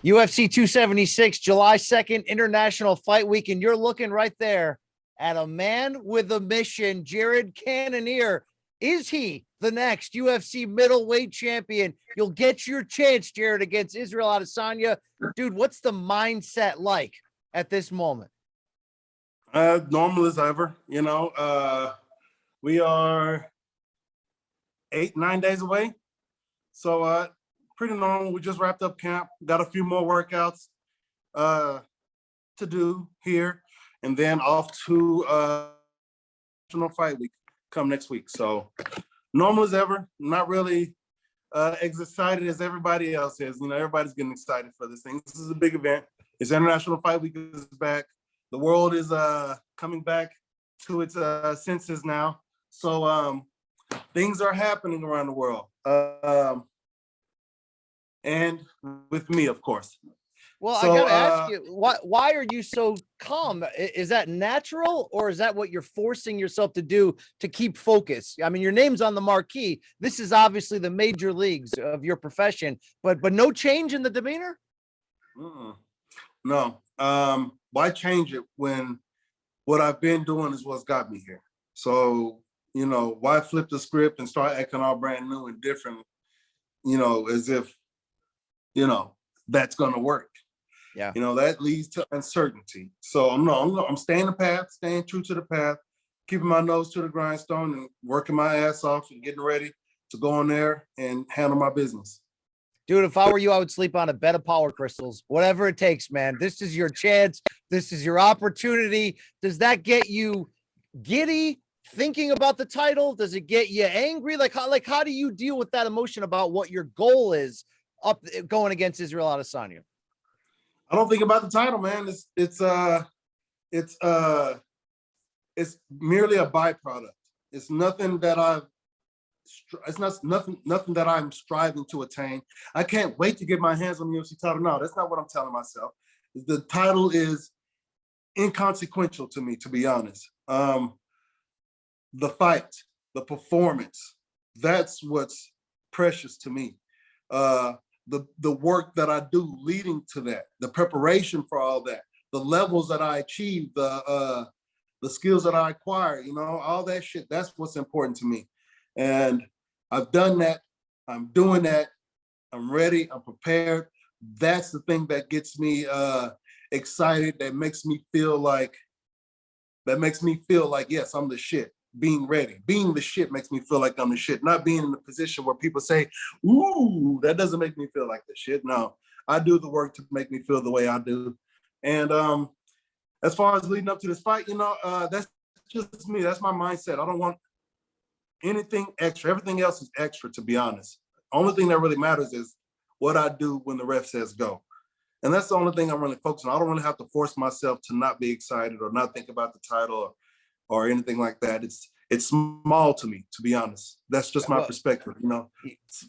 UFC 276, July 2nd, International Fight Week, and you're looking right there at a man with a mission, Jared Cannonier. Is he the next UFC middleweight champion? You'll get your chance, Jared, against Israel Adesanya. Dude, what's the mindset like at this moment? Normal as ever. We are 8-9 days away. So pretty normal. We just wrapped up camp, got a few more workouts to do here, and then off to National Fight Week come next week. So normal as ever, not really as excited as everybody else is. Everybody's getting excited for this thing. This is a big event. It's International Fight Week is back. The world is coming back to its senses now. So things are happening around the world. And with me, of course. Well, so, I gotta ask you, why are you so calm? Is that natural, or is that what you're forcing yourself to do to keep focus? I mean, your name's on the marquee. This is obviously the major leagues of your profession, but no change in the demeanor? No. Why change it when what I've been doing is what's got me here? So, why flip the script and start acting all brand new and different, as if, that's going to work. Yeah. That leads to uncertainty. So I'm staying the path, staying true to the path, keeping my nose to the grindstone and working my ass off and getting ready to go in there and handle my business. Dude, if I were you, I would sleep on a bed of power crystals, whatever it takes, man. This is your chance. This is your opportunity. Does that get you giddy thinking about the title? Does it get you angry? How do you deal with that emotion about what your goal is up going against Israel Adesanya? I don't think about the title, man. It's merely a byproduct. It's nothing that nothing that I'm striving to attain. I can't wait to get my hands on the UFC title. No, that's not what I'm telling myself. The title is inconsequential to me, to be honest. The fight, the performance, that's what's precious to me. The work that I do leading to that, the preparation for all that, the levels that I achieve, the skills that I acquire, all that shit, that's what's important to me. And I've done that. I'm doing that. I'm ready. I'm prepared. That's the thing that gets me excited. That makes me feel like, yes, I'm the shit. Being ready. Being the shit makes me feel like I'm the shit. Not being in a position where people say, ooh, that doesn't make me feel like the shit. No, I do the work to make me feel the way I do. And as far as leading up to this fight, that's just me. That's my mindset. I don't want anything extra. Everything else is extra, to be honest. Only thing that really matters is what I do when the ref says go. And that's the only thing I'm really focused on. I don't really have to force myself to not be excited or not think about the title or anything like that. It's small to me, to be honest. That's just my perspective,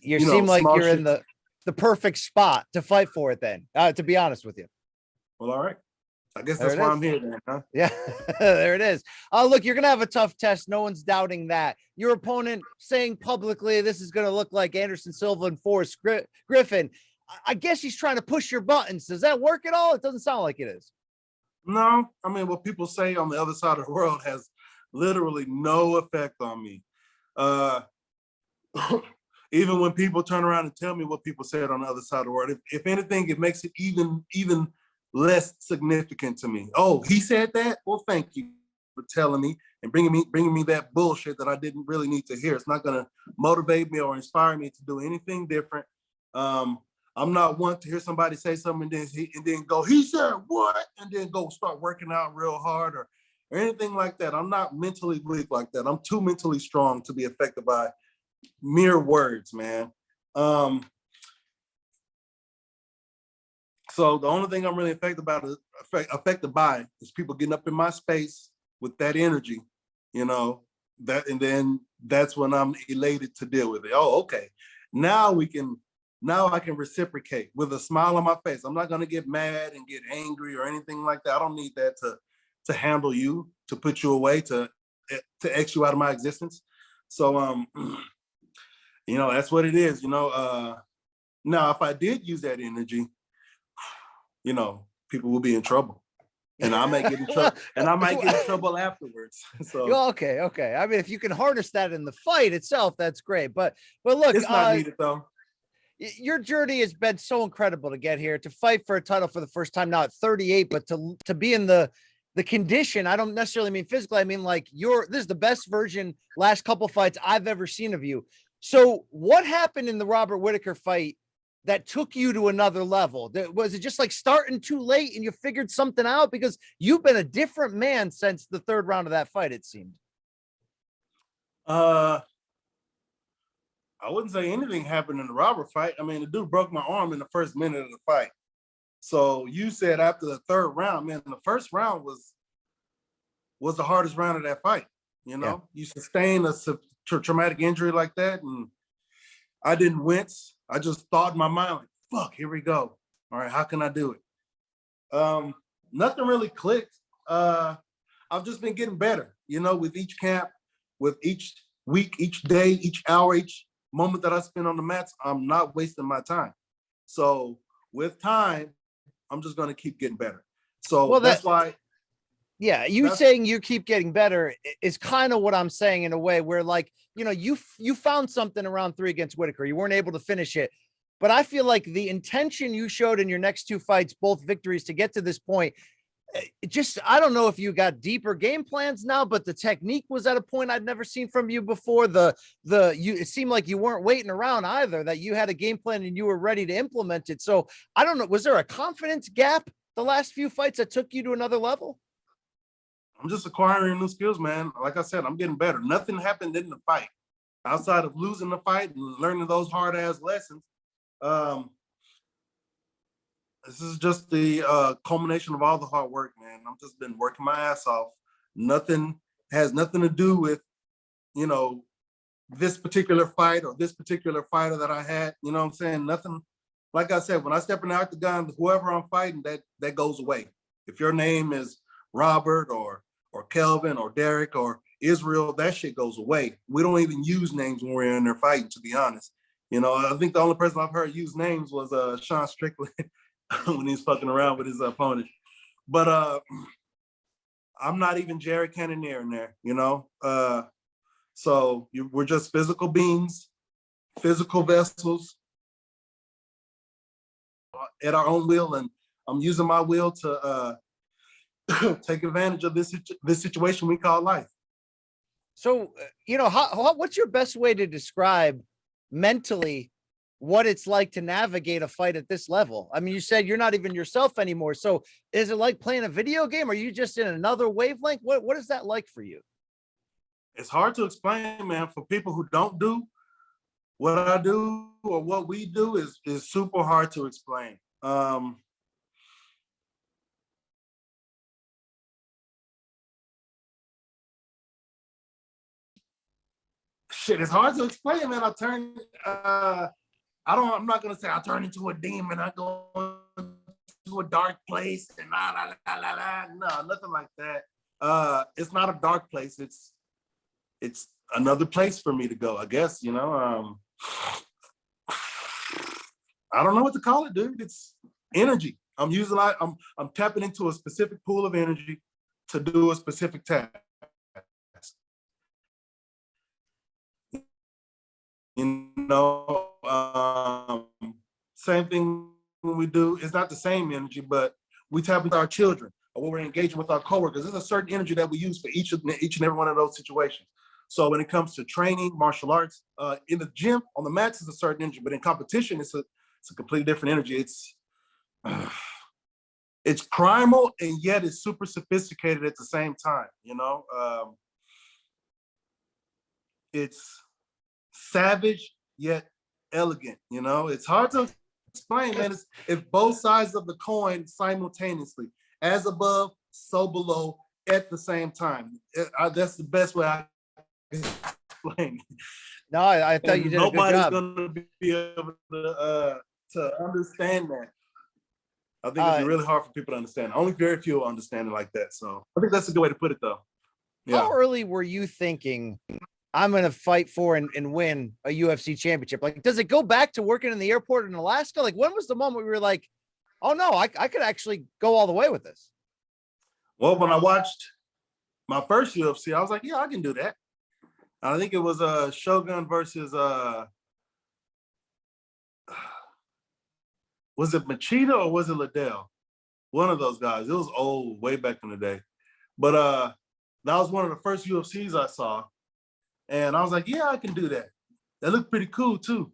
You seem like you're in the perfect spot to fight for it then, to be honest with you. Well, all right. I guess that's why I'm here then, huh? Yeah, there it is. Look, you're going to have a tough test. No one's doubting that. Your opponent saying publicly this is going to look like Anderson Silva and Forrest Griffin. I guess he's trying to push your buttons. Does that work at all? It doesn't sound like it is. No, I mean, what people say on the other side of the world has literally no effect on me. Even when people turn around and tell me what people said on the other side of the world, if anything, it makes it even less significant to me. Oh, he said that? Well, thank you for telling me and bringing me that bullshit that I didn't really need to hear. It's not going to motivate me or inspire me to do anything different. I'm not one to hear somebody say something and then go, he said what? And then go start working out real hard or anything like that. I'm not mentally weak like that. I'm too mentally strong to be affected by mere words, man. So the only thing I'm really affected by is people getting up in my space with that energy, and then that's when I'm elated to deal with it. Oh, okay. Now I can reciprocate with a smile on my face. I'm not gonna get mad and get angry or anything like that. I don't need that to handle you, to put you away, to X you out of my existence. So that's what it is. Now if I did use that energy, people will be in trouble. And I might get in trouble, and I might get in trouble afterwards. So okay. I mean, if you can harness that in the fight itself, that's great. But look, it's not needed though. Your journey has been so incredible to get here, to fight for a title for the first time now at 38, but to be in the condition. I don't necessarily mean physically. I mean, like, this is the best version last couple fights I've ever seen of you. So what happened in the Robert Whittaker fight that took you to another level? Was it just like starting too late and you figured something out? Because you've been a different man since the third round of that fight, it seemed. I wouldn't say anything happened in the Robert fight. I mean, the dude broke my arm in the first minute of the fight. So you said after the third round, man, the first round was the hardest round of that fight. Yeah. You sustain a traumatic injury like that, and I didn't wince. I just thought in my mind, like, fuck, here we go. All right, how can I do it? Nothing really clicked. I've just been getting better, with each camp, with each week, each day, each hour, each moment that I spend on the mats. I'm not wasting my time. So with time, I'm just going to keep getting better. So that's why. Yeah, saying you keep getting better is kind of what I'm saying in a way where, like, you found something around 3 against Whittaker. You weren't able to finish it. But I feel like the intention you showed in your next 2 fights, both victories to get to this point, I don't know if you got deeper game plans now, but the technique was at a point I'd never seen from you before. It seemed like you weren't waiting around either, that you had a game plan and you were ready to implement it. So I don't know, was there a confidence gap the last few fights that took you to another level? I'm just acquiring new skills, man. Like I said, I'm getting better. Nothing happened in the fight outside of losing the fight and learning those hard ass lessons. This is just the culmination of all the hard work, man. I've just been working my ass off. Nothing has nothing to do with, this particular fight or this particular fighter that I had. You know what I'm saying? Nothing. Like I said, when I step in the octagon, whoever I'm fighting, that goes away. If your name is Robert or Kelvin or Derek or Israel, that shit goes away. We don't even use names when we're in there fighting, to be honest. I think the only person I've heard use names was Sean Strickland when he's fucking around with his opponent. But I'm not even Jared Cannonier in there, So we're just physical beings, physical vessels at our own will, and I'm using my will to take advantage of this situation we call life. So, what's your best way to describe mentally what it's like to navigate a fight at this level? I mean, you said you're not even yourself anymore. So is it like playing a video game? Are you just in another wavelength? What is that like for you? It's hard to explain, man. For people who don't do what I do or what we do is super hard to explain. Shit, it's hard to explain, man. I'm not gonna say I turn into a demon. I go to a dark place and no, nothing like that. It's not a dark place. It's another place for me to go, I guess. I don't know what to call it, dude. It's energy. I'm tapping into a specific pool of energy to do a specific task. Same thing when we do. It's not the same energy, but we tap into our children or when we're engaging with our coworkers. There's a certain energy that we use for each and every one of those situations. So when it comes to training, martial arts, in the gym, on the mats, it's a certain energy, but in competition, it's a completely different energy. It's primal and yet it's super sophisticated at the same time. It's savage yet elegant. It's hard to explain, man. It's both sides of the coin simultaneously, as above, so below, at the same time. That's the best way I can explain. No, I thought you did a good job. Nobody's gonna be able to understand that. I think it'd be really hard for people to understand. Only very few will understand it like that. So I think that's a good way to put it, though. Yeah. How early were you thinking, I'm going to fight for and win a UFC championship? Like, does it go back to working in the airport in Alaska? Like, when was the moment we were like, Oh no, I could actually go all the way with this. Well, when I watched my first UFC, I was like, yeah, I can do that. I think it was Shogun versus was it Machida or was it Liddell? One of those guys. It was old, way back in the day. But that was one of the first UFCs I saw. And I was like, yeah, I can do that. That looked pretty cool too.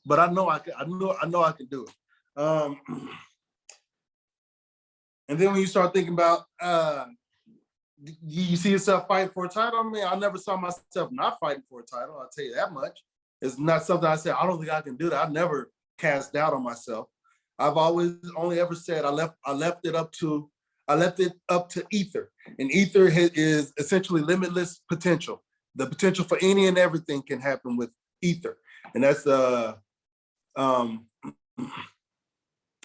But I know I can do it. And then when you start thinking about you see yourself fighting for a title, I mean, I never saw myself not fighting for a title, I'll tell you that much. It's not something I said, I don't think I can do that. I never cast doubt on myself. I've always only ever said I left it up to ether. And ether is essentially limitless potential. The potential for any and everything can happen with ether. And that's and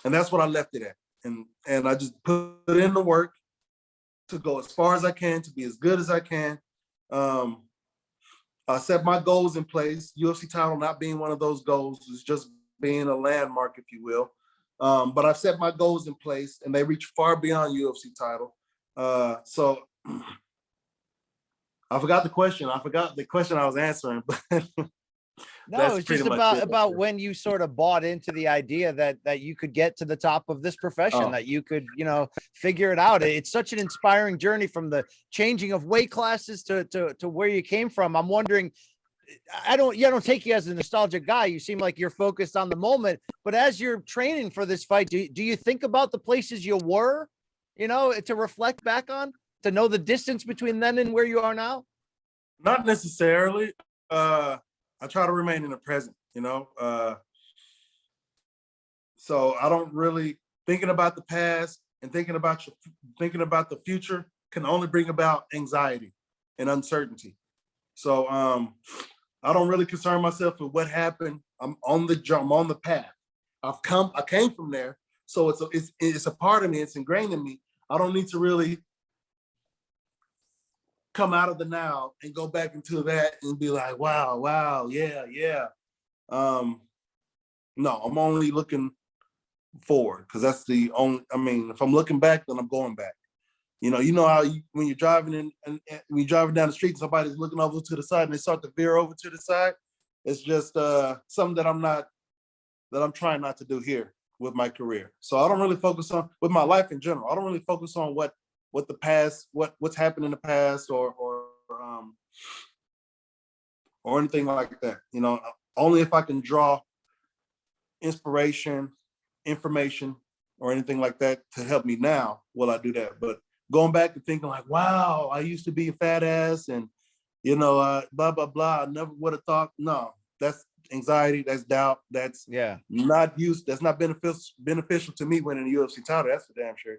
that's what I left it at. And I just put in the work to go as far as I can, to be as good as I can. I set my goals in place. UFC title not being one of those goals, is just being a landmark, if you will. But I've set my goals in place, and they reach far beyond UFC title. So I forgot the question. I forgot the question I was answering, but no, it's just about when you sort of bought into the idea that you could get to the top of this profession, that you could, figure it out. It's such an inspiring journey from the changing of weight classes to where you came from. I'm wondering, I don't take you as a nostalgic guy. You seem like you're focused on the moment, but as you're training for this fight, do you think about the places you were, to reflect back on, to know the distance between then and where you are now? Not necessarily. I try to remain in the present, so I don't really thinking about the past and thinking about the future can only bring about anxiety and uncertainty. So I don't really concern myself with what happened. I'm on the path. I came from there. So it's a part of me. It's ingrained in me. I don't need to really come out of the now and go back into that and be like, wow, yeah. No, I'm only looking forward, because that's the only, if I'm looking back, then I'm going back. You know how when you're driving and when you're driving down the street, somebody's looking over to the side and they start to veer over to the side. It's just something that I'm trying not to do here with my career. So I don't really focus on, with my life in general, I don't really focus on what the past, what's happened in the past or anything like that. Only if I can draw inspiration, information, or anything like that to help me now will I do that. But going back and thinking like, wow, I used to be a fat ass and blah blah blah, I never would have thought. No, that's anxiety, that's doubt, that's not beneficial to me winning the UFC title. That's for damn sure.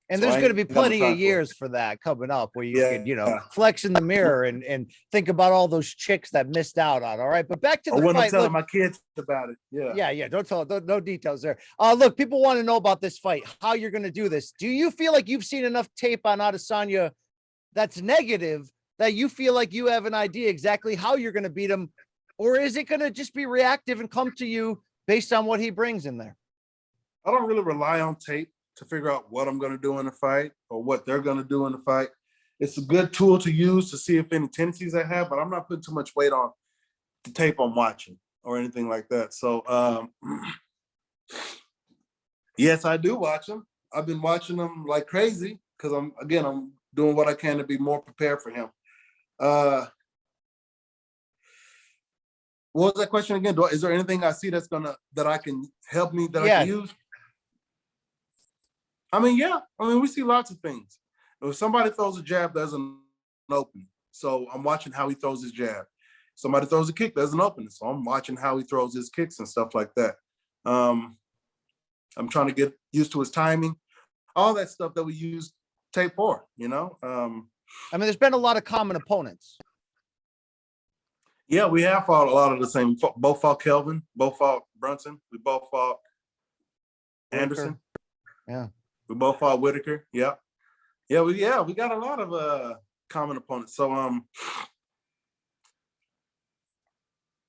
And there's going to be plenty of years for that coming up where you could, flex in the mirror and think about all those chicks that missed out on. All right. But back to the fight. I'm telling my kids about it. Yeah. Don't tell, no details there. Look, people want to know about this fight, how you're going to do this. Do you feel like you've seen enough tape on Adesanya that's negative that you feel like you have an idea exactly how you're going to beat him? Or is it going to just be reactive and come to you based on what he brings in there? I don't really rely on tape to figure out what I'm going to do in the fight or what they're going to do in the fight. It's a good tool to use to see if any tendencies I have, but I'm not putting too much weight on the tape I'm watching or anything like that. So, yes, I do watch them. I've been watching them like crazy because I'm doing what I can to be more prepared for him. What was that question again? Is there anything I see that I can help me I can use? We see lots of things. If somebody throws a jab, there's an opening. So I'm watching how he throws his jab. Somebody throws a kick, there's an opening. So I'm watching how he throws his kicks and stuff like that. I'm trying to get used to his timing, all that stuff that we use tape for, there's been a lot of common opponents. Yeah, we have fought a lot of the same. Both fought Kelvin, both fought Brunson, we both fought Anderson. Yeah. We both fought Whittaker. Yeah. We got a lot of common opponents. So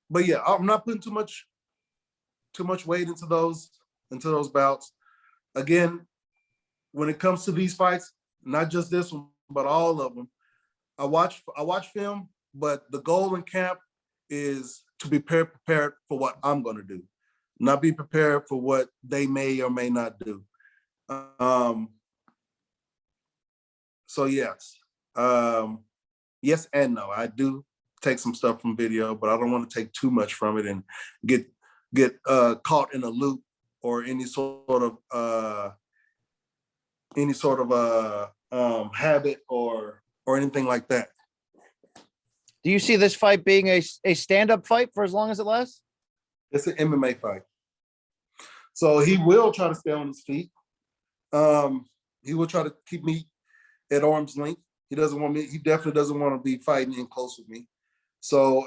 but yeah, I'm not putting too much weight into those bouts. again, when it comes to these fights, not just this one, but all of them, I watch film, but the goal in camp is to be prepared for what I'm going to do, not be prepared for what they may or may not do. So yes, yes and no. I do take some stuff from video, but I don't want to take too much from it and get caught in a loop or any sort of habit or anything like that. Do you see this fight being a stand-up fight for as long as it lasts? It's an MMA fight. So he will try to stay on his feet. He will try to keep me at arm's length. He definitely doesn't want to be fighting in close with me. So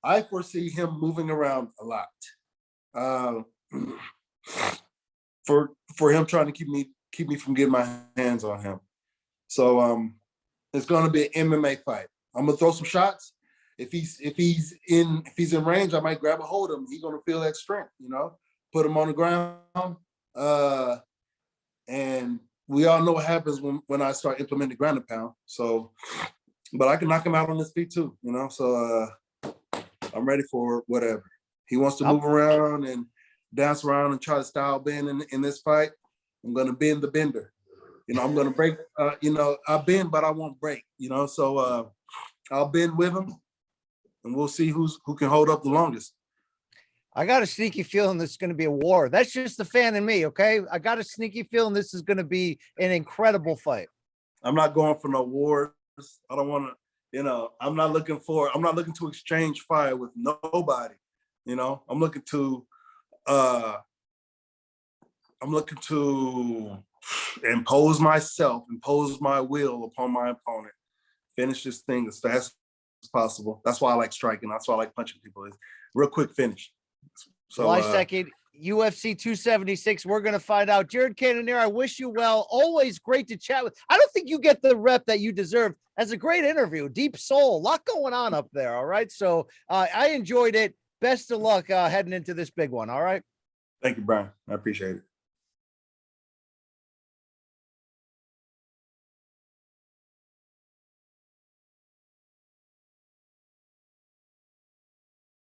I foresee him moving around a lot. For him trying to keep me from getting my hands on him. So it's gonna be an MMA fight. I'm gonna throw some shots. If he's in range, I might grab a hold of him. He's gonna feel that strength, put him on the ground. And we all know what happens when I start implementing ground and pound. So, but I can knock him out on his feet too, So I'm ready for whatever. He wants to move around and dance around and try to style bend in this fight. I'm gonna bend the bender. I'm gonna break. I bend, but I won't break. So I'll bend with him, and we'll see who can hold up the longest. I got a sneaky feeling this is going to be a war. That's just the fan in me, okay? I got a sneaky feeling this is going to be an incredible fight. I'm not going for no wars. I don't want to, I'm not looking to exchange fire with nobody. I'm looking to impose my will upon my opponent, finish this thing as fast as possible. That's why I like striking. That's why I like punching people. It's real quick finish. So, July 2nd, UFC 276. We're going to find out. Jared Cannonier, I wish you well. Always great to chat with. I don't think you get the rep that you deserve. As a great interview, deep soul, a lot going on up there. All right. So I enjoyed it. Best of luck heading into this big one. All right. Thank you, Brian. I appreciate it.